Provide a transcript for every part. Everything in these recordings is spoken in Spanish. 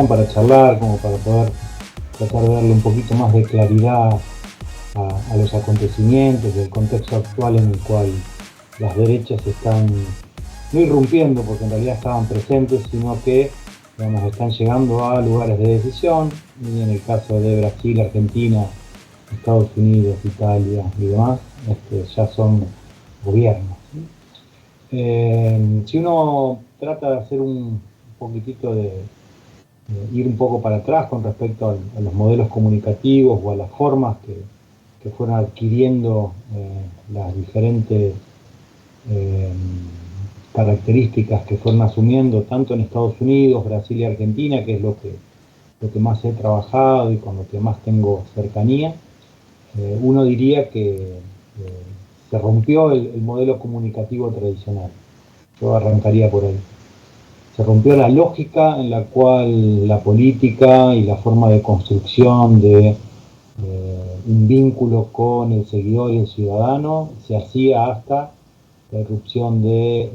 para charlar, como para poder tratar de darle un poquito más de claridad a los acontecimientos y el contexto actual en el cual las derechas están no irrumpiendo, porque en realidad estaban presentes, sino que digamos, están llegando a lugares de decisión, y en el caso de Brasil, Argentina, Estados Unidos, Italia y demás, ya son gobiernos, ¿sí? Si uno trata de hacer un poquitito de ir un poco para atrás con respecto a los modelos comunicativos o a las formas que fueron adquiriendo las diferentes eh, características que fueron asumiendo tanto en Estados Unidos, Brasil y Argentina, que es lo que más he trabajado y con lo que más tengo cercanía. Uno diría que se rompió el modelo comunicativo tradicional. Yo arrancaría por ahí. Se rompió la lógica en la cual la política y la forma de construcción de un vínculo con el seguidor y el ciudadano se hacía hasta la irrupción de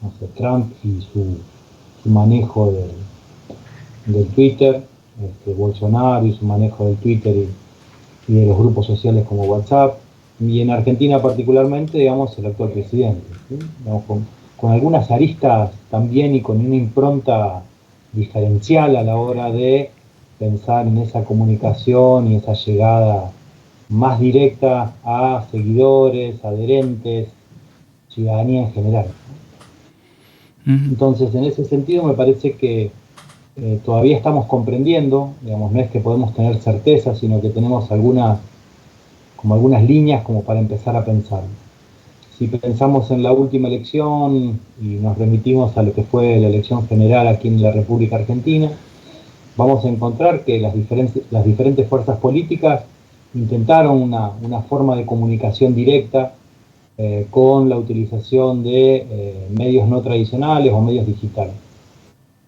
no sé, Trump y su manejo del Twitter, Bolsonaro y su manejo del Twitter y de los grupos sociales como WhatsApp, y en Argentina particularmente, digamos, el actual presidente, ¿sí? Digamos, con algunas aristas también y con una impronta diferencial a la hora de pensar en esa comunicación y esa llegada más directa a seguidores, adherentes, ciudadanía en general. Ujú. Entonces, en ese sentido, me parece que todavía estamos comprendiendo, digamos, no es que podemos tener certeza, sino que tenemos como algunas líneas como para empezar a pensar. Si pensamos en la última elección y nos remitimos a lo que fue la elección general aquí en la República Argentina, vamos a encontrar que las diferentes fuerzas políticas intentaron una forma de comunicación directa con la utilización de medios no tradicionales o medios digitales.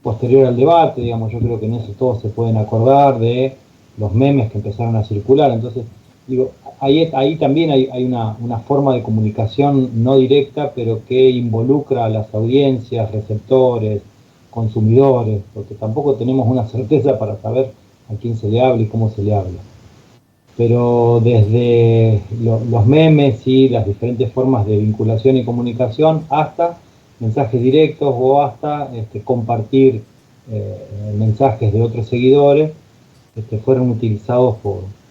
Posterior al debate, digamos, yo creo que en eso todos se pueden acordar de los memes que empezaron a circular. Entonces, digo, ahí también hay una forma de comunicación no directa, pero que involucra a las audiencias, receptores, consumidores, porque tampoco tenemos una certeza para saber a quién se le habla y cómo se le habla. Pero desde los memes y las diferentes formas de vinculación y comunicación hasta mensajes directos o hasta compartir mensajes de otros seguidores fueron utilizados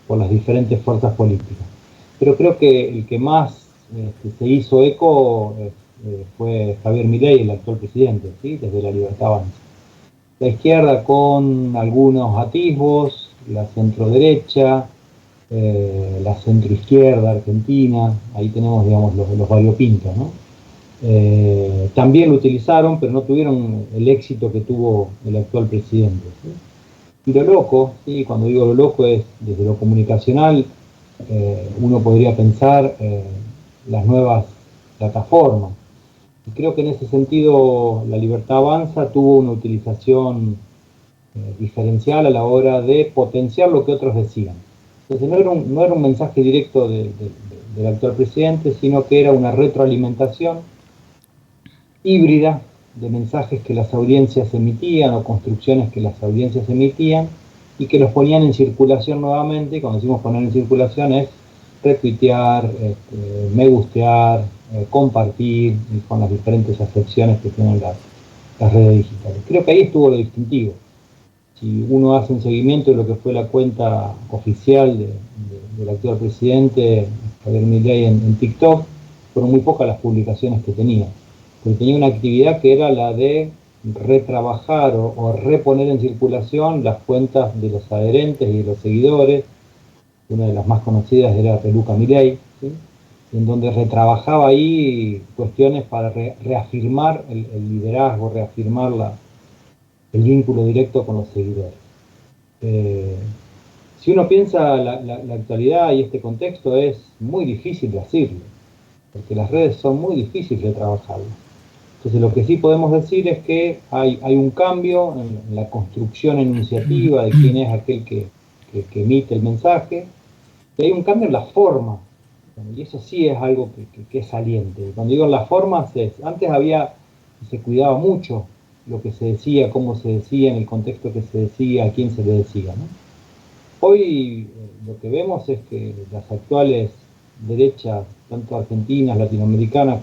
por las diferentes fuerzas políticas. Pero creo que el que más se hizo eco fue Javier Milei, el actual presidente, ¿sí? Desde La Libertad Avanza. La izquierda con algunos atisbos, la centroderecha, la centroizquierda argentina, ahí tenemos, digamos, los variopintos, ¿no? También lo utilizaron, pero no tuvieron el éxito que tuvo el actual presidente, ¿sí? Y lo loco, ¿sí? Cuando digo lo loco es desde lo comunicacional, uno podría pensar las nuevas plataformas. Y creo que en ese sentido la Libertad Avanza tuvo una utilización diferencial a la hora de potenciar lo que otros decían. Entonces no era un mensaje directo del actual presidente, sino que era una retroalimentación híbrida de mensajes que las audiencias emitían o construcciones que las audiencias emitían y que los ponían en circulación nuevamente. Y cuando decimos poner en circulación es retuitear, me gustear, compartir, y con las diferentes acepciones que tienen las redes digitales. Creo que ahí estuvo lo distintivo. Si uno hace un seguimiento de lo que fue la cuenta oficial del actual presidente, Javier Milei, en TikTok, fueron muy pocas las publicaciones que tenía. Porque tenía una actividad que era la de retrabajar o reponer en circulación las cuentas de los adherentes y de los seguidores. Una de las más conocidas era Peluca Milei, ¿sí? En donde retrabajaba ahí cuestiones para reafirmar el liderazgo, reafirmar el vínculo directo con los seguidores. Eh, si uno piensa la actualidad y este contexto, es muy difícil de decirlo, porque las redes son muy difíciles de trabajar. Entonces lo que sí podemos decir es que hay un cambio en la construcción enunciativa de quién es aquel que emite el mensaje, y hay un cambio en la forma, y eso sí es algo que es saliente. Cuando digo en las formas, antes había, se cuidaba mucho lo que se decía, cómo se decía, en el contexto que se decía, a quién se le decía, ¿no? Hoy lo que vemos es que las actuales derechas, tanto argentinas, latinoamericanas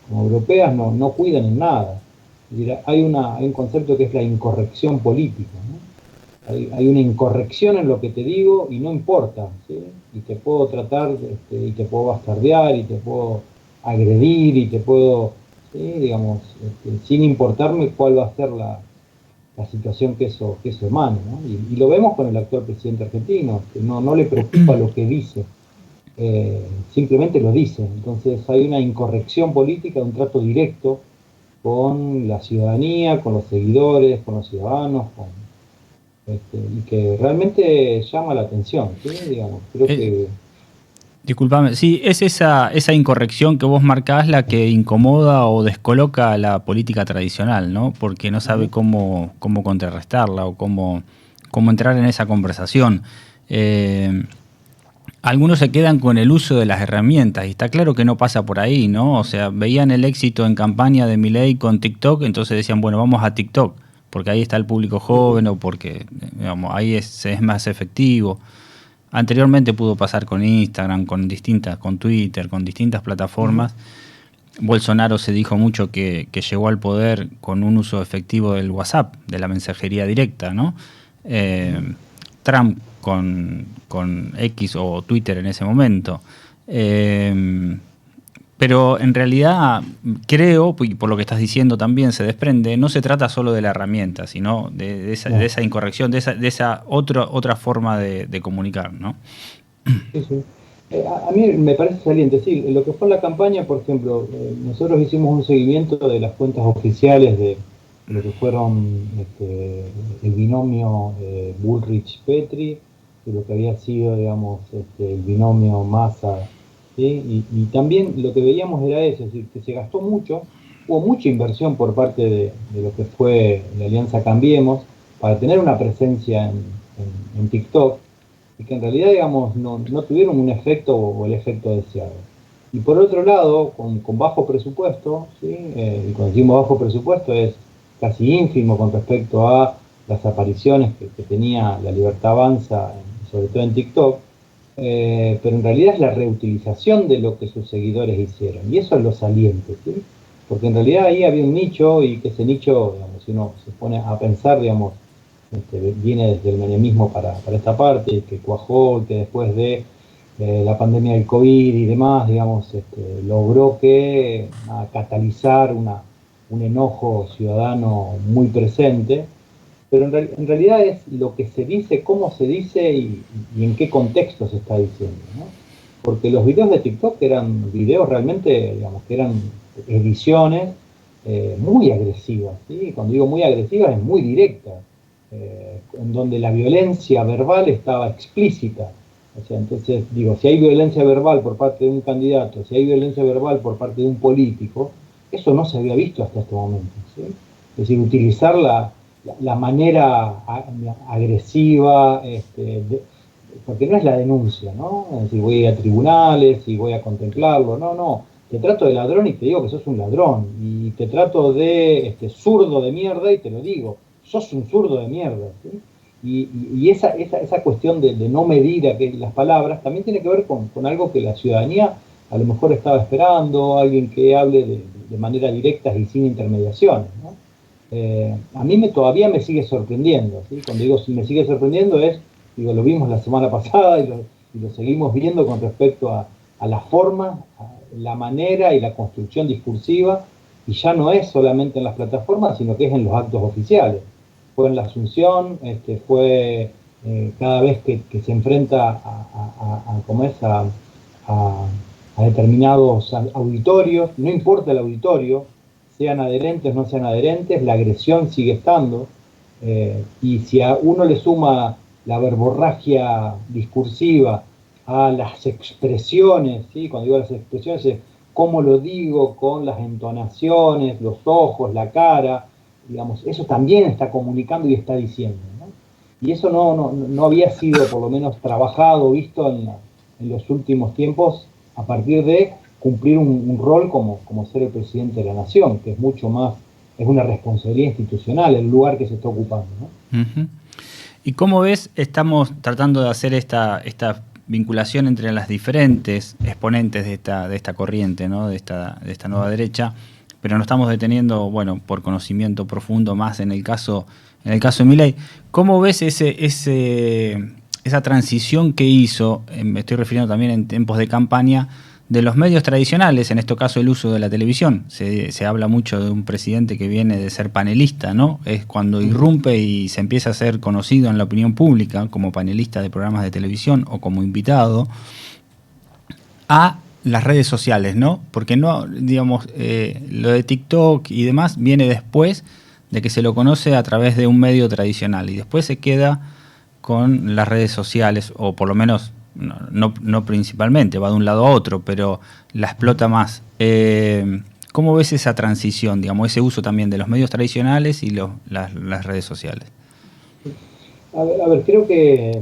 como europeas, no cuidan en nada. Es decir, hay un concepto que es la incorrección política, ¿no? Hay una incorrección en lo que te digo y no importa, ¿sí? Y te puedo tratar, y te puedo bastardear, y te puedo agredir, y te puedo, ¿sí? Digamos, sin importarme cuál va a ser la situación que eso emane, ¿no? Y lo vemos con el actual presidente argentino, que no le preocupa lo que dice, simplemente lo dice. Entonces hay una incorrección política, un trato directo con la ciudadanía, con los seguidores, con los ciudadanos, y que realmente llama la atención, ¿sí? Digamos, creo que... Disculpame, sí, es esa incorrección que vos marcás la que incomoda o descoloca a la política tradicional, ¿no? Porque no sabe cómo contrarrestarla o cómo entrar en esa conversación. Algunos se quedan con el uso de las herramientas y está claro que no pasa por ahí, ¿no? O sea, veían el éxito en campaña de Milei con TikTok, entonces decían, bueno, vamos a TikTok, porque ahí está el público joven o porque, digamos, ahí es más efectivo. Anteriormente pudo pasar con Instagram, con Twitter, con distintas plataformas. Bolsonaro se dijo mucho que llegó al poder con un uso efectivo del WhatsApp, de la mensajería directa, ¿no? Trump con X o Twitter en ese momento. Pero en realidad creo, y por lo que estás diciendo también se desprende, no se trata solo de la herramienta, sino de esa incorrección, de esa otra forma de comunicar, ¿no? Sí, sí. A mí me parece saliente, sí, lo que fue la campaña, por ejemplo, nosotros hicimos un seguimiento de las cuentas oficiales de lo que fueron el binomio Bullrich-Petri, de lo que había sido, digamos, el binomio Massa, ¿sí? Y también lo que veíamos era eso, es decir, que se gastó mucho, hubo mucha inversión por parte de lo que fue la Alianza Cambiemos para tener una presencia en TikTok, y que en realidad, digamos, no tuvieron un efecto o el efecto deseado. Y por otro lado, con bajo presupuesto, ¿sí? Y cuando decimos bajo presupuesto es casi ínfimo con respecto a las apariciones que tenía la Libertad Avanza, sobre todo en TikTok, pero en realidad es la reutilización de lo que sus seguidores hicieron, y eso es lo saliente, ¿sí? Porque en realidad ahí había un nicho, y que ese nicho, digamos, si uno se pone a pensar, digamos, viene desde el menemismo para esta parte, que cuajó, que después de la pandemia del COVID y demás, digamos, logró catalizar un enojo ciudadano muy presente, pero en realidad es lo que se dice, cómo se dice y en qué contexto se está diciendo, ¿no? Porque los videos de TikTok eran videos realmente, digamos, que eran ediciones muy agresivas, ¿sí? Cuando digo muy agresivas es muy directas, en donde la violencia verbal estaba explícita. O sea, entonces digo, si hay violencia verbal por parte de un candidato, si hay violencia verbal por parte de un político, eso no se había visto hasta este momento, ¿sí? Es decir, utilizar la manera agresiva, porque no es la denuncia, ¿no? Es decir, voy a tribunales y voy a contemplarlo, no, te trato de ladrón y te digo que sos un ladrón, y te trato de zurdo de mierda y te lo digo, sos un zurdo de mierda, ¿sí? Y esa cuestión de no medir las palabras también tiene que ver con algo que la ciudadanía a lo mejor estaba esperando, alguien que hable de manera directa y sin intermediaciones, ¿no? A mí todavía me sigue sorprendiendo, ¿sí? Cuando digo me sigue sorprendiendo digo, lo vimos la semana pasada y lo seguimos viendo con respecto a la forma, a la manera y la construcción discursiva, y ya no es solamente en las plataformas, sino que es en los actos oficiales. Fue en la Asunción, fue cada vez que se enfrenta a determinados auditorios, no importa el auditorio, sean adherentes o no sean adherentes, la agresión sigue estando, y si a uno le suma la verborragia discursiva a las expresiones, ¿sí? Cuando digo las expresiones es cómo lo digo, con las entonaciones, los ojos, la cara, digamos, eso también está comunicando y está diciendo, ¿no? Y eso no había sido por lo menos trabajado, visto en los últimos tiempos, a partir de cumplir un rol como ser el presidente de la nación, que es mucho más es una responsabilidad institucional el lugar que se está ocupando, ¿no? Uh-huh. ¿Y cómo ves? Estamos tratando de hacer esta vinculación entre las diferentes exponentes de esta corriente, ¿no? de esta nueva derecha, pero nos estamos deteniendo, bueno, por conocimiento profundo más en el caso de Milei. ¿Cómo ves esa transición que hizo, me estoy refiriendo también en tiempos de campaña, de los medios tradicionales, en este caso el uso de la televisión? Se habla mucho de un presidente que viene de ser panelista, ¿no? Es cuando irrumpe y se empieza a ser conocido en la opinión pública como panelista de programas de televisión o como invitado, a las redes sociales, ¿no? Porque no, digamos, lo de TikTok y demás viene después de que se lo conoce a través de un medio tradicional y después se queda con las redes sociales, o por lo menos no principalmente, va de un lado a otro, pero la explota más. ¿Cómo ves esa transición, digamos, ese uso también de los medios tradicionales y las redes sociales? A ver, creo que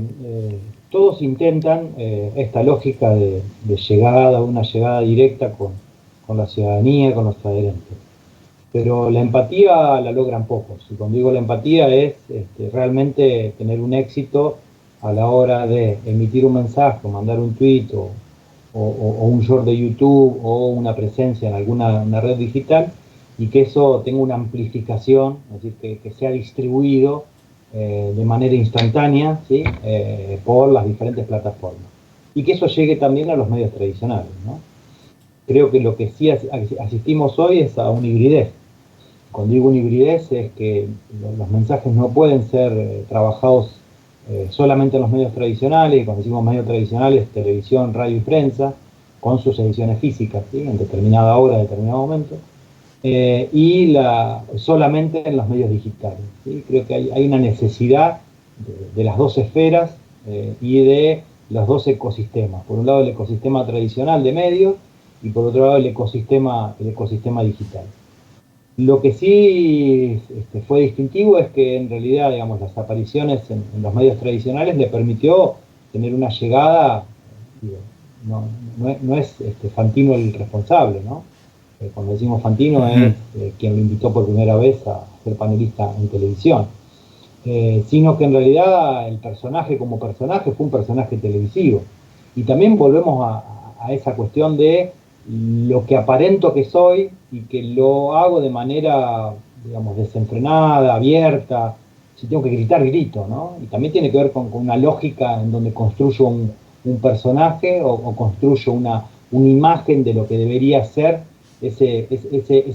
todos intentan esta lógica de llegada, una llegada directa con la ciudadanía, con los adherentes. Pero la empatía la logran pocos. Y cuando digo la empatía es realmente tener un éxito a la hora de emitir un mensaje, o mandar un tweet, o un short de YouTube, o una presencia en una red digital, y que eso tenga una amplificación, es decir, que sea distribuido de manera instantánea, ¿sí? Por las diferentes plataformas. Y que eso llegue también a los medios tradicionales, ¿no? Creo que lo que sí asistimos hoy es a una hibridez. Cuando digo una hibridez es que los mensajes no pueden ser trabajados solamente en los medios tradicionales, y cuando decimos medios tradicionales, televisión, radio y prensa, con sus ediciones físicas, ¿sí? En determinada hora, en determinado momento, y solamente en los medios digitales, ¿sí? Creo que hay una necesidad de las dos esferas y de los dos ecosistemas. Por un lado el ecosistema tradicional de medios y por otro lado el ecosistema digital. Lo que sí fue distintivo es que en realidad, digamos, las apariciones en los medios tradicionales le permitió tener una llegada, digo, no es Fantino el responsable, ¿no? Cuando decimos Fantino es quien lo invitó por primera vez a ser panelista en televisión, sino que en realidad el personaje como personaje fue un personaje televisivo. Y también volvemos a esa cuestión de lo que aparento que soy y que lo hago de manera, digamos, desenfrenada, abierta. Si tengo que gritar, grito, ¿no? Y también tiene que ver con una lógica en donde construyo un personaje o construyo una imagen de lo que debería ser ese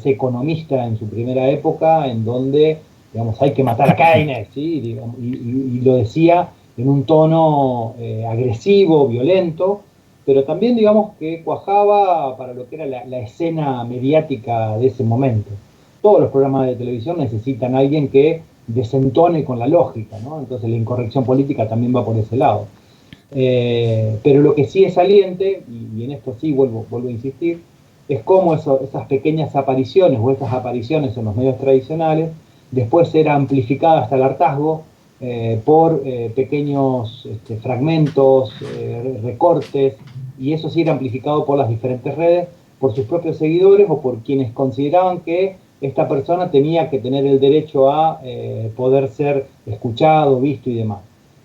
economista en su primera época, en donde, digamos, hay que matar a Keynes, ¿sí? Digamos, y lo decía en un tono agresivo, violento, pero también, digamos, que cuajaba para lo que era la escena mediática de ese momento. Todos los programas de televisión necesitan a alguien que desentone con la lógica, ¿no? Entonces la incorrección política también va por ese lado. Pero lo que sí es saliente, y en esto sí vuelvo a insistir, es cómo esas pequeñas apariciones o esas apariciones en los medios tradicionales después era amplificada hasta el hartazgo por pequeños fragmentos, recortes, y eso sí era amplificado por las diferentes redes, por sus propios seguidores o por quienes consideraban que esta persona tenía que tener el derecho a poder ser escuchado, visto y demás.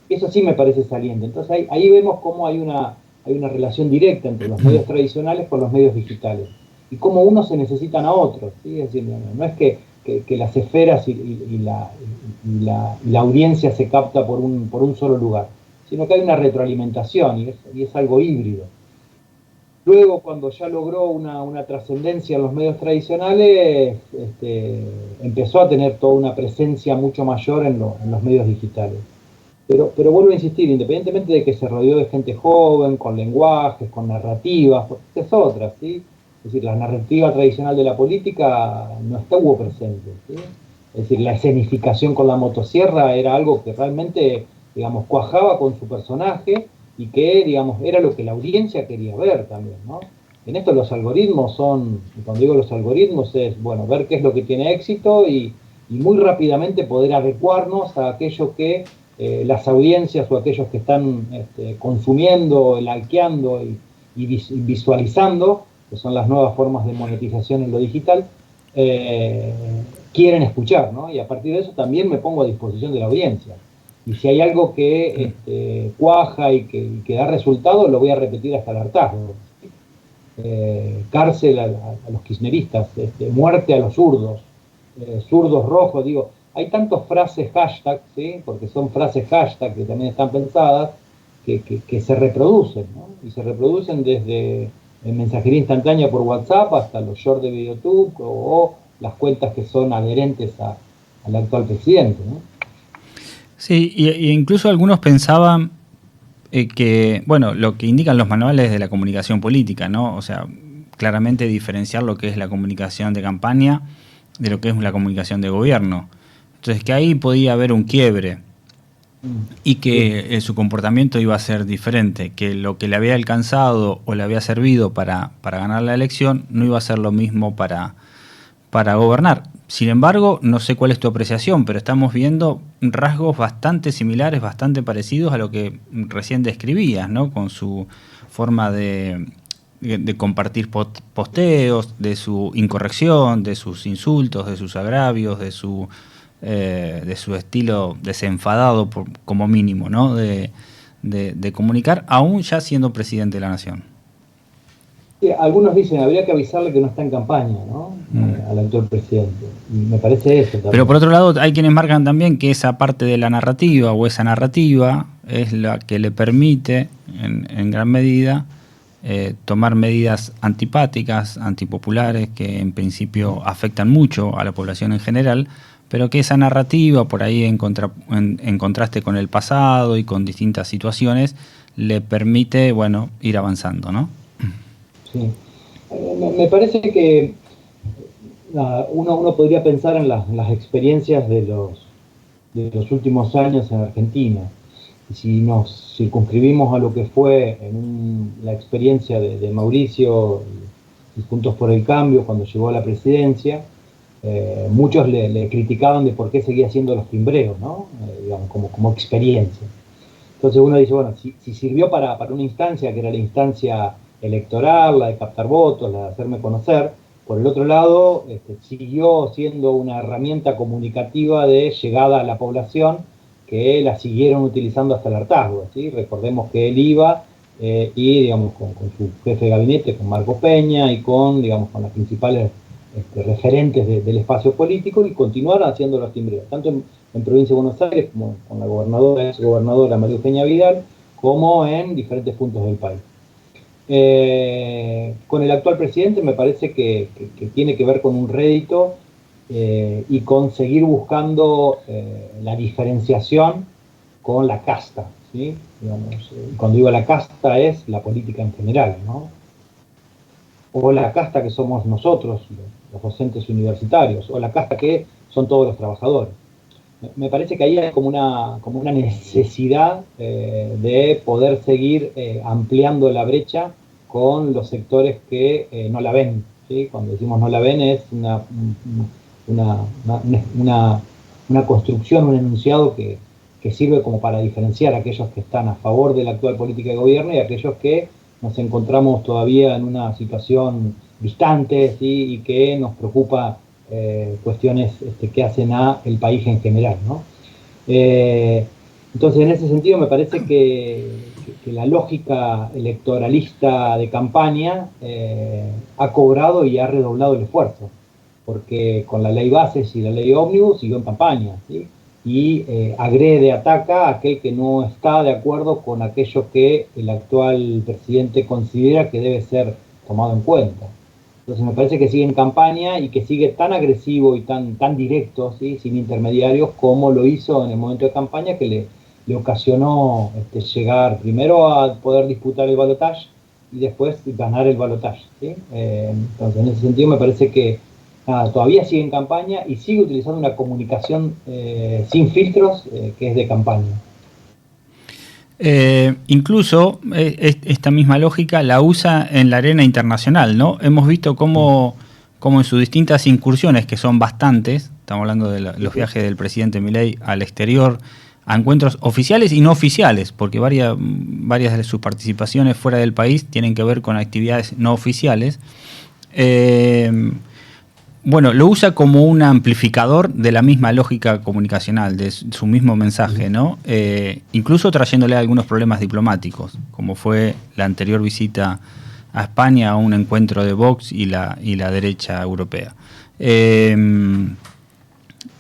Eso sí me parece saliente. Entonces ahí vemos cómo hay una relación directa entre los medios tradicionales con los medios digitales y cómo unos se necesitan a otros, ¿sí? Es decir, no es que las esferas y la audiencia se capta por un solo lugar, sino que hay una retroalimentación y es algo híbrido. Luego, cuando ya logró una trascendencia en los medios tradicionales, empezó a tener toda una presencia mucho mayor en los medios digitales. Pero vuelvo a insistir, independientemente de que se rodeó de gente joven, con lenguajes, con narrativas, porque esta es otra, ¿sí? Es decir, la narrativa tradicional de la política no estuvo presente, ¿sí? Es decir, la escenificación con la motosierra era algo que realmente, digamos, cuajaba con su personaje y que, digamos, era lo que la audiencia quería ver también, ¿no? En esto los algoritmos son, y cuando digo los algoritmos es, bueno, ver qué es lo que tiene éxito y muy rápidamente poder adecuarnos a aquello que las audiencias o aquellos que están consumiendo, likeando y visualizando, que son las nuevas formas de monetización en lo digital, quieren escuchar, ¿no? Y a partir de eso también me pongo a disposición de la audiencia. Y si hay algo que cuaja y que da resultado, lo voy a repetir hasta el hartazgo. Cárcel a los kirchneristas, muerte a los zurdos, zurdos rojos, digo, hay tantas frases hashtag, ¿sí? Porque son frases hashtag que también están pensadas, que se reproducen, ¿no? Y se reproducen desde mensajería instantánea por WhatsApp hasta los shorts de YouTube o las cuentas que son adherentes al actual presidente, ¿no? Sí, y incluso algunos pensaban que, bueno, lo que indican los manuales de la comunicación política, ¿no? O sea, claramente diferenciar lo que es la comunicación de campaña de lo que es la comunicación de gobierno. Entonces, que ahí podía haber un quiebre y que su comportamiento iba a ser diferente, que lo que le había alcanzado o le había servido para ganar la elección no iba a ser lo mismo para gobernar. Sin embargo, no sé cuál es tu apreciación, pero estamos viendo rasgos bastante similares, bastante parecidos a lo que recién describías, ¿no? Con su forma de compartir posteos, de su incorrección, de sus insultos, de sus agravios, de su estilo desenfadado, como mínimo, ¿no? De comunicar, aún ya siendo presidente de la nación. Sí, algunos dicen, habría que avisarle que no está en campaña, ¿no? Al actual presidente. Y me parece eso también. Pero por otro lado, hay quienes marcan también que esa parte de la narrativa o esa narrativa es la que le permite, en gran medida, tomar medidas antipáticas, antipopulares, que en principio afectan mucho a la población en general, pero que esa narrativa, por ahí en contraste con el pasado y con distintas situaciones, le permite, bueno, ir avanzando, ¿no? Sí. Me parece que uno podría pensar en las experiencias de los últimos años en Argentina. Y si nos circunscribimos a lo que fue la experiencia de Mauricio y Juntos por el Cambio cuando llegó a la presidencia, muchos le criticaban de por qué seguía haciendo los timbreos, ¿no? Digamos, como experiencia. Entonces uno dice, bueno, si sirvió para una instancia que era la instancia electoral, la de captar votos, la de hacerme conocer, por el otro lado, siguió siendo una herramienta comunicativa de llegada a la población que la siguieron utilizando hasta el hartazgo, ¿sí? Recordemos que él iba y, digamos, con su jefe de gabinete, con Marco Peña y con las principales referentes del espacio político, y continuaron haciendo los timbreos, tanto en Provincia de Buenos Aires, como con la ex gobernadora María Eugenia Vidal, como en diferentes puntos del país. Con el actual presidente me parece que tiene que ver con un rédito y con seguir buscando la diferenciación con la casta, ¿sí? Cuando digo la casta es la política en general, ¿no? O la casta que somos nosotros, los docentes universitarios, o la casta que son todos los trabajadores. Me parece que ahí hay como una necesidad de poder seguir ampliando la brecha con los sectores que no la ven, ¿sí? Cuando decimos no la ven es una construcción, un enunciado que sirve como para diferenciar a aquellos que están a favor de la actual política de gobierno y a aquellos que nos encontramos todavía en una situación distante, ¿sí? Y que nos preocupa cuestiones que hacen a el país en general, ¿no? Entonces, en ese sentido, me parece que la lógica electoralista de campaña ha cobrado y ha redoblado el esfuerzo, porque con la ley bases y la ley ómnibus siguió en campaña, ¿sí? Y agrede, ataca a aquel que no está de acuerdo con aquello que el actual presidente considera que debe ser tomado en cuenta. Entonces me parece que sigue en campaña y que sigue tan agresivo y tan directo, ¿sí? Sin intermediarios, como lo hizo en el momento de campaña, que le ocasionó llegar primero a poder disputar el balotaje y después ganar el balotaje, ¿sí? Entonces en ese sentido me parece que todavía sigue en campaña y sigue utilizando una comunicación sin filtros que es de campaña. Incluso esta misma lógica la usa en la arena internacional, ¿no? Hemos visto cómo en sus distintas incursiones, que son bastantes, estamos hablando de los viajes del presidente Milei al exterior, a encuentros oficiales y no oficiales, porque varias de sus participaciones fuera del país tienen que ver con actividades no oficiales. Bueno, lo usa como un amplificador de la misma lógica comunicacional, de su mismo mensaje, ¿no? Incluso trayéndole algunos problemas diplomáticos, como fue la anterior visita a España a un encuentro de Vox y la derecha europea.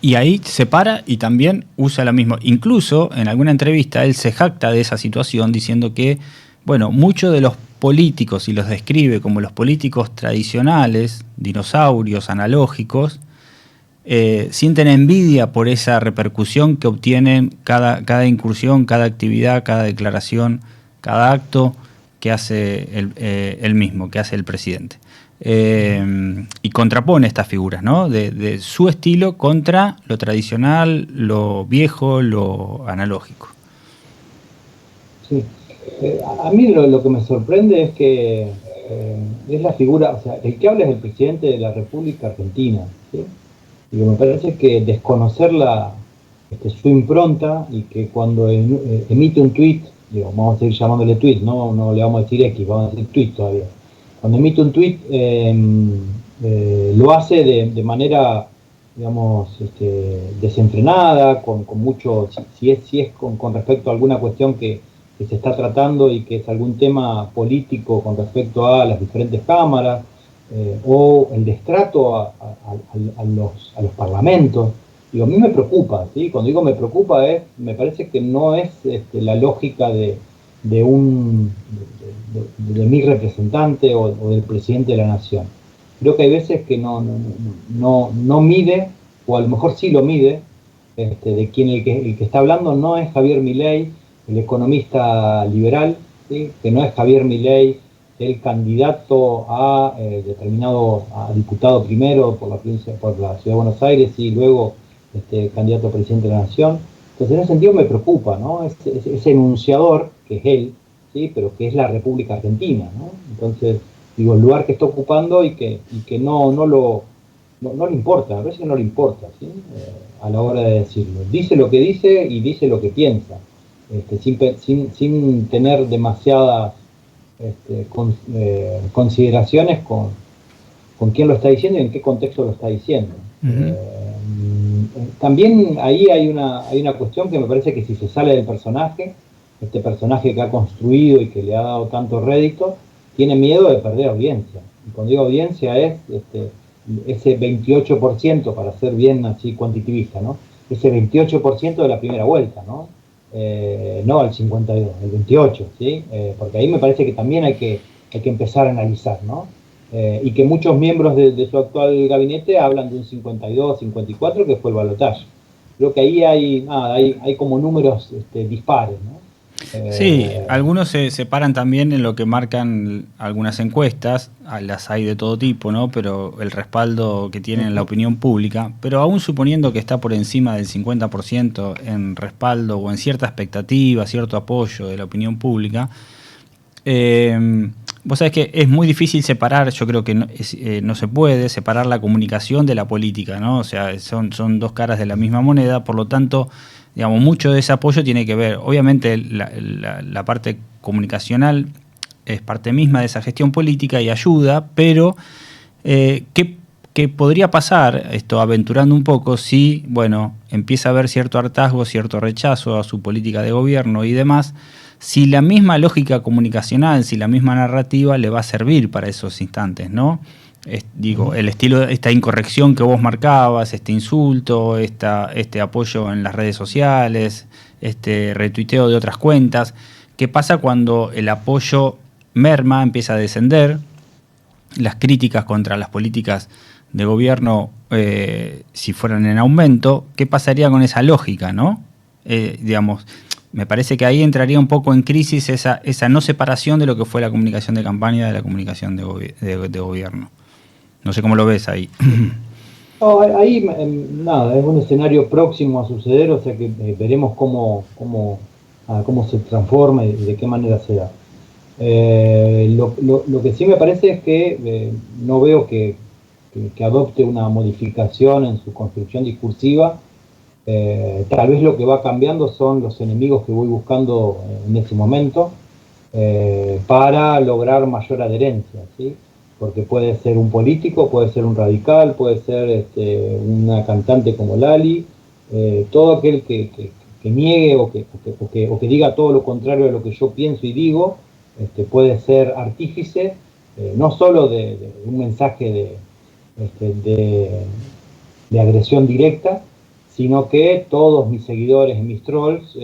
Y ahí se para y también usa la misma. Incluso en alguna entrevista él se jacta de esa situación diciendo que, bueno, muchos de los políticos, y los describe como los políticos tradicionales, dinosaurios, analógicos, sienten envidia por esa repercusión que obtienen cada incursión, cada actividad, cada declaración, cada acto que hace él mismo, que hace el presidente. Y contrapone estas figuras, ¿no? De su estilo contra lo tradicional, lo viejo, lo analógico. Sí. A mí lo que me sorprende es que es la figura, o sea, el que habla es el presidente de la República Argentina, ¿sí? Y me parece que desconocer su impronta, y que cuando emite un tuit, vamos a seguir llamándole tuit, no le vamos a decir X, vamos a decir tuit todavía. Cuando emite un tuit, lo hace de manera, digamos, desenfrenada, con mucho, si es con respecto a alguna cuestión que se está tratando y que es algún tema político con respecto a las diferentes cámaras, o el destrato a los parlamentos. Digo, a mí me preocupa, ¿sí? Cuando digo me preocupa, me parece que no es la lógica de mi representante o del presidente de la nación. Creo que hay veces que no mide, o a lo mejor sí lo mide, de quien el que está hablando no es Javier Milei, el economista liberal, ¿sí? Que no es Javier Milei, el candidato a diputado primero por la Ciudad de Buenos Aires y luego candidato a presidente de la Nación. Entonces, en ese sentido me preocupa, ¿no? Ese enunciador, que es él, ¿sí? Pero que es la República Argentina, ¿no? Entonces, digo, el lugar que está ocupando y que no le importa, a veces no le importa, ¿sí? A la hora de decirlo. Dice lo que dice y dice lo que piensa, sin tener demasiadas consideraciones con quién lo está diciendo y en qué contexto lo está diciendo. Uh-huh. También ahí hay una cuestión que me parece que si se sale del personaje, este personaje que ha construido y que le ha dado tanto rédito, tiene miedo de perder audiencia. Y cuando digo audiencia es ese 28%, para ser bien así cuantitivista, ¿no? Ese 28% de la primera vuelta, ¿no? No al 52, el 28, ¿sí? Porque ahí me parece que también hay que empezar a analizar, ¿no? Y que muchos miembros de su actual gabinete hablan de un 52, 54, que fue el balotaje. Creo que ahí hay como números dispares, ¿no? Sí, algunos se separan también en lo que marcan algunas encuestas, las hay de todo tipo, ¿no? Pero el respaldo que tienen en la opinión pública, pero aún suponiendo que está por encima del 50% en respaldo o en cierta expectativa, cierto apoyo de la opinión pública, vos sabés que es muy difícil separar, yo creo que no se puede separar la comunicación de la política, ¿no? O sea, son dos caras de la misma moneda, por lo tanto, digamos, mucho de ese apoyo tiene que ver, obviamente la parte comunicacional es parte misma de esa gestión política y ayuda, pero ¿qué podría pasar, esto aventurando un poco, si, bueno, empieza a haber cierto hartazgo, cierto rechazo a su política de gobierno y demás, si la misma lógica comunicacional, si la misma narrativa le va a servir para esos instantes, ¿no? El estilo, esta incorrección que vos marcabas, este insulto, este apoyo en las redes sociales, este retuiteo de otras cuentas. ¿Qué pasa cuando el apoyo merma, empieza a descender? Las críticas contra las políticas de gobierno, si fueran en aumento, ¿qué pasaría con esa lógica, no? Digamos, me parece que ahí entraría un poco en crisis esa no separación de lo que fue la comunicación de campaña de la comunicación de gobierno. No sé cómo lo ves ahí. No, ahí nada, es un escenario próximo a suceder, o sea que veremos cómo se transforma y de qué manera se da. Lo que sí me parece es que no veo que adopte una modificación en su construcción discursiva. Tal vez lo que va cambiando son los enemigos que voy buscando en ese momento para lograr mayor adherencia, ¿sí? porque puede ser un político, puede ser un radical, puede ser una cantante como Lali, todo aquel que niegue o que diga todo lo contrario a lo que yo pienso y digo, puede ser artífice, no solo de un mensaje de agresión directa, sino que todos mis seguidores y mis trolls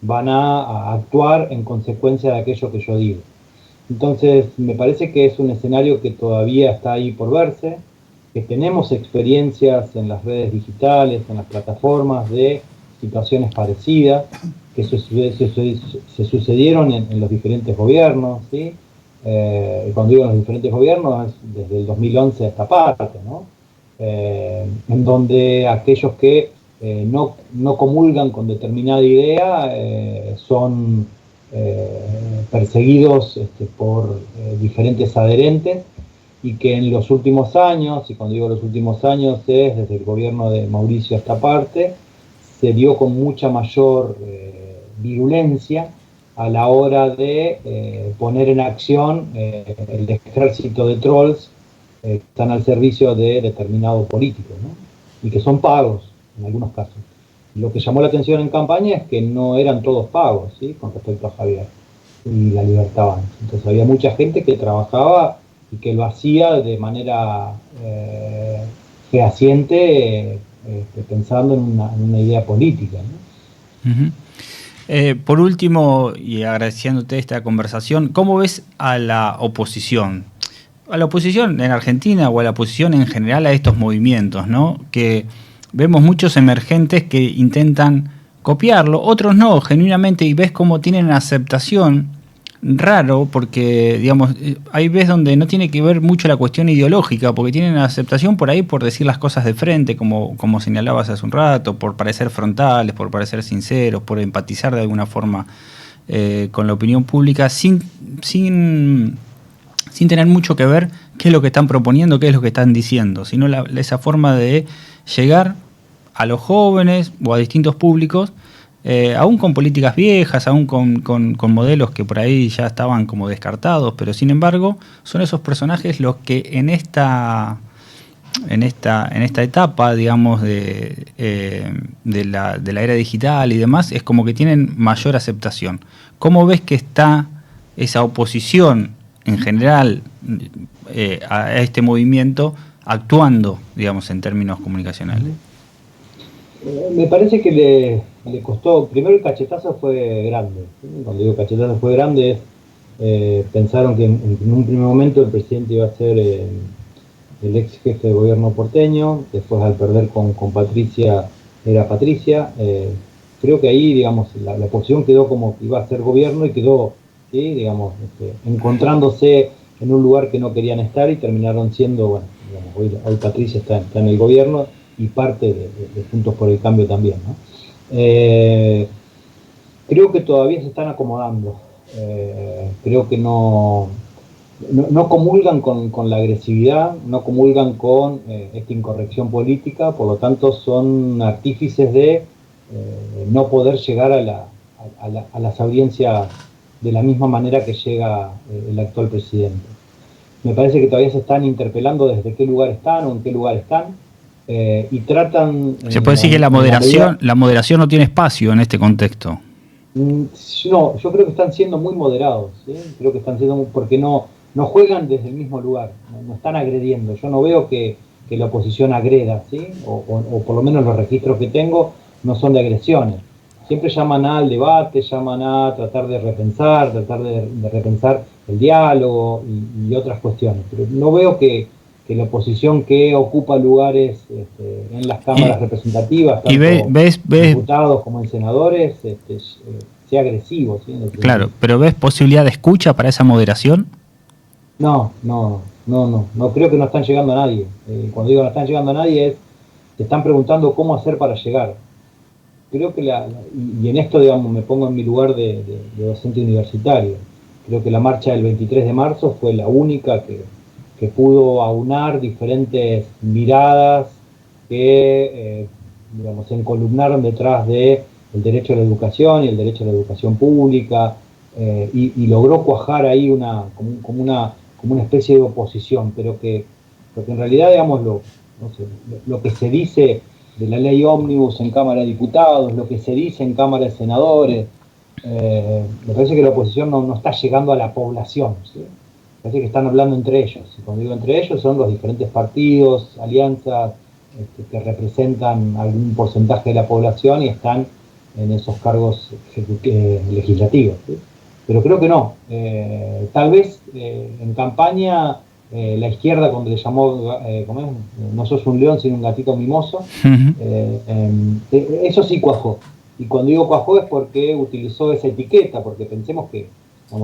van a actuar en consecuencia de aquello que yo digo. Entonces, me parece que es un escenario que todavía está ahí por verse, que tenemos experiencias en las redes digitales, en las plataformas de situaciones parecidas, que se sucedieron en los diferentes gobiernos, ¿sí? Cuando digo en los diferentes gobiernos, es desde el 2011 a esta parte, ¿no? En donde aquellos que no comulgan con determinada idea son perseguidos por diferentes adherentes, y que en los últimos años, y cuando digo los últimos años es desde el gobierno de Mauricio a esta parte, se dio con mucha mayor virulencia a la hora de poner en acción el ejército de trolls que están al servicio de determinados políticos, ¿no? Y que son pagos en algunos casos. Lo que llamó la atención en campaña es que no eran todos pagos, ¿sí? Con respecto a Javier y la Libertad Avanza. Entonces había mucha gente que trabajaba y que lo hacía de manera fehaciente, pensando en una idea política, ¿no? Por último, y agradeciéndote esta conversación, ¿cómo ves a la oposición? A la oposición en Argentina o a la oposición en general a estos movimientos, ¿no? Que vemos muchos emergentes que intentan copiarlo, otros no, genuinamente, y ves cómo tienen aceptación. Raro, porque digamos, hay veces donde no tiene que ver mucho la cuestión ideológica, porque tienen aceptación por ahí por decir las cosas de frente, como señalabas hace un rato, por parecer frontales, por parecer sinceros, por empatizar de alguna forma con la opinión pública, sin tener mucho que ver qué es lo que están proponiendo, qué es lo que están diciendo, sino esa forma de llegar a los jóvenes o a distintos públicos, aún con políticas viejas, aún con modelos que por ahí ya estaban como descartados, pero sin embargo son esos personajes los que en esta etapa, digamos, de la era digital y demás, es como que tienen mayor aceptación. ¿Cómo ves que está esa oposición en general a este movimiento actuando, digamos, en términos comunicacionales? Me parece que le costó, primero el cachetazo fue grande, ¿sí? Cuando digo cachetazo fue grande, pensaron que en un primer momento el presidente iba a ser el ex jefe de gobierno porteño, después al perder con Patricia, era Patricia. Creo que ahí, digamos, la oposición quedó como que iba a ser gobierno y quedó, ¿sí? Digamos, encontrándose en un lugar que no querían estar, y terminaron siendo, bueno, digamos, hoy Patricia está en el gobierno y parte de Juntos por el Cambio también, ¿no? Creo que todavía se están acomodando. Creo que no comulgan con la agresividad, no comulgan con esta incorrección política, por lo tanto son artífices de no poder llegar a las audiencias de la misma manera que llega el actual presidente. Me parece que todavía se están interpelando desde qué lugar están o en qué lugar están, y tratan... Se puede decir que la moderación no tiene espacio en este contexto. No, yo creo que están siendo muy moderados, ¿sí? Creo que están siendo porque no juegan desde el mismo lugar, no están agrediendo. Yo no veo que la oposición agreda, ¿sí? O por lo menos los registros que tengo no son de agresiones. Siempre llaman al debate, llaman a tratar de repensar el diálogo y otras cuestiones, pero no veo que la oposición que ocupa lugares en las cámaras representativas, tanto en diputados como en senadores, sea agresivo, ¿sí? Claro, pero ¿ves posibilidad de escucha para esa moderación? No creo que no están llegando a nadie. Cuando digo no están llegando a nadie se están preguntando cómo hacer para llegar. Creo que y en esto, digamos, me pongo en mi lugar de docente universitario. Creo que la marcha del 23 de marzo fue la única que pudo aunar diferentes miradas que, digamos, se encolumnaron detrás del derecho a la educación y el derecho a la educación pública, y logró cuajar ahí como como una especie de oposición, pero que en realidad, digamos, no sé, lo que se dice de la ley ómnibus en Cámara de Diputados, lo que se dice en Cámara de Senadores, me parece que la oposición no está llegando a la población, ¿sí? Me parece que están hablando entre ellos, y cuando digo entre ellos son los diferentes partidos, alianzas, que representan algún porcentaje de la población y están en esos cargos legislativos, ¿sí? Pero creo que no. Tal vez en campaña la izquierda, cuando le llamó no sos un león sino un gatito mimoso, eso sí cuajó. Y cuando digo cuajó es porque utilizó esa etiqueta, porque pensemos que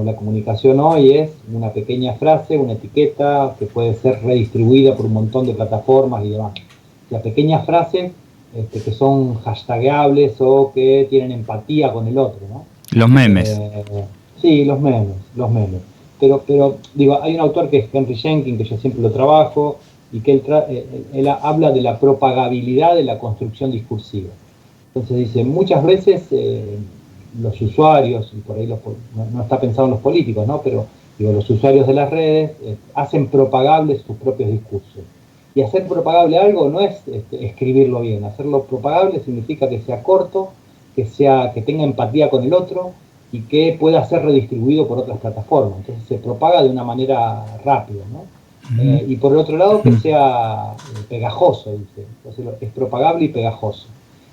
la comunicación hoy es una pequeña frase, una etiqueta que puede ser redistribuida por un montón de plataformas y demás. Las pequeñas frases que son hashtagueables o que tienen empatía con el otro, ¿no? Los memes. Sí, los memes. Pero digo, hay un autor que es Henry Jenkins, que yo siempre lo trabajo, y que él habla de la propagabilidad de la construcción discursiva. Entonces dice, muchas veces los usuarios, y por ahí no está pensado en los políticos, ¿no? Pero digo, los usuarios de las redes hacen propagables sus propios discursos. Y hacer propagable algo no es escribirlo bien. Hacerlo propagable significa que sea corto, que tenga empatía con el otro y que pueda ser redistribuido por otras plataformas. Entonces se propaga de una manera rápida, ¿no? Y por el otro lado que sea pegajoso, dice. Entonces es propagable y pegajoso.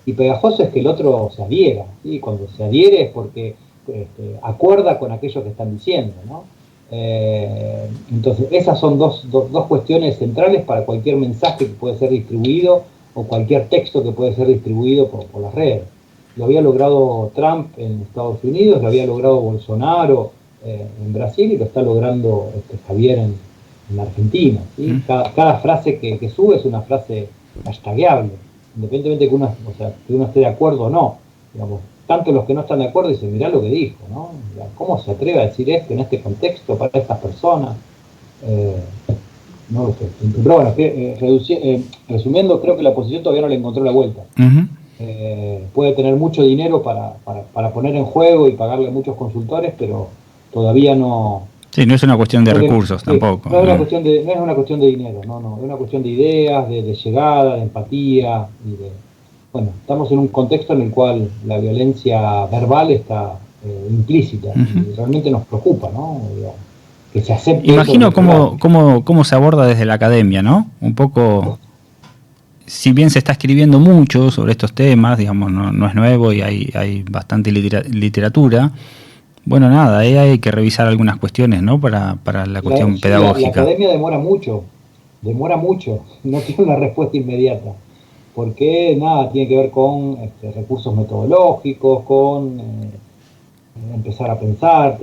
Y pegajoso es que el otro se adhiera, ¿sí? Cuando se adhiere es porque acuerda con aquello que están diciendo, ¿no? Entonces esas son dos cuestiones centrales para cualquier mensaje que puede ser distribuido o cualquier texto que puede ser distribuido por las redes. Lo había logrado Trump en Estados Unidos, lo había logrado Bolsonaro en Brasil y lo está logrando Javier en Argentina, ¿sí? Cada frase que sube es una frase hashtagueable, independientemente que uno esté de acuerdo o no. Digamos, tanto los que no están de acuerdo dicen, mirá lo que dijo, ¿no? ¿Cómo se atreve a decir esto en este contexto para estas personas? No lo sé. Pero bueno, resumiendo, creo que la oposición todavía no le encontró la vuelta. Puede tener mucho dinero para poner en juego y pagarle a muchos consultores, pero todavía no... Sí, no es una cuestión de recursos tampoco. No es una cuestión de dinero, no, es una cuestión de ideas, de llegada, de empatía. Bueno, estamos en un contexto en el cual la violencia verbal está implícita y realmente nos preocupa, ¿no? Que se acepte. Imagino cómo se aborda desde la academia, ¿no? Un poco, si bien se está escribiendo mucho sobre estos temas, digamos, no es nuevo y hay bastante literatura. Bueno, nada, ahí hay que revisar algunas cuestiones, ¿no? Para la cuestión pedagógica. La academia demora mucho, no tiene una respuesta inmediata, porque nada, tiene que ver con recursos metodológicos, con empezar a pensar,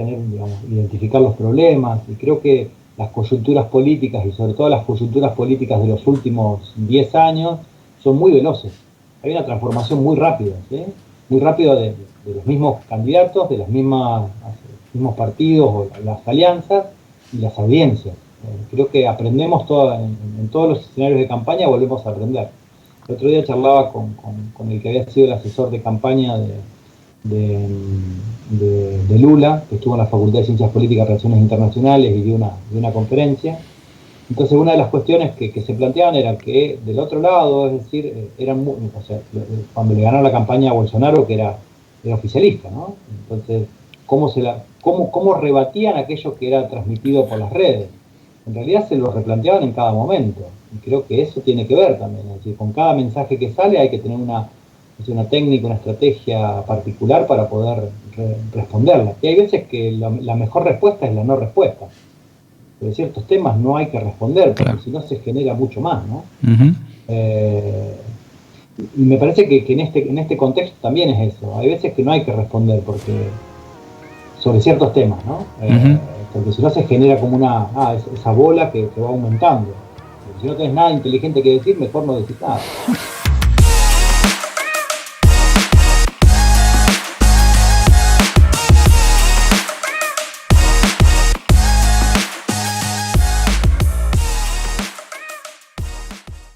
identificar los problemas, y creo que las coyunturas políticas, y sobre todo las coyunturas políticas de los últimos 10 años, son muy veloces. Hay una transformación muy rápida, ¿sí? Muy rápida de los mismos candidatos, de los mismos partidos o las alianzas y las audiencias. Creo que aprendemos en todos los escenarios de campaña, volvemos a aprender. El otro día charlaba con el que había sido el asesor de campaña de Lula, que estuvo en la Facultad de Ciencias Políticas y Relaciones Internacionales y dio una conferencia. Entonces una de las cuestiones que se planteaban era que del otro lado, es decir, cuando le ganó la campaña a Bolsonaro, que era oficialista, ¿no? Entonces, ¿cómo rebatían aquello que era transmitido por las redes? En realidad se lo replanteaban en cada momento, y creo que eso tiene que ver también, es decir, con cada mensaje que sale hay que tener una técnica, una estrategia particular para poder responderla. Y hay veces que la mejor respuesta es la no respuesta. Pero ciertos temas no hay que responder, porque si no se genera mucho más, ¿no? Y me parece que en este contexto también es eso. Hay veces que no hay que responder sobre ciertos temas, ¿no? Porque si no se genera como esa bola que va aumentando. Porque si no tenés nada inteligente que decir, mejor no decís nada.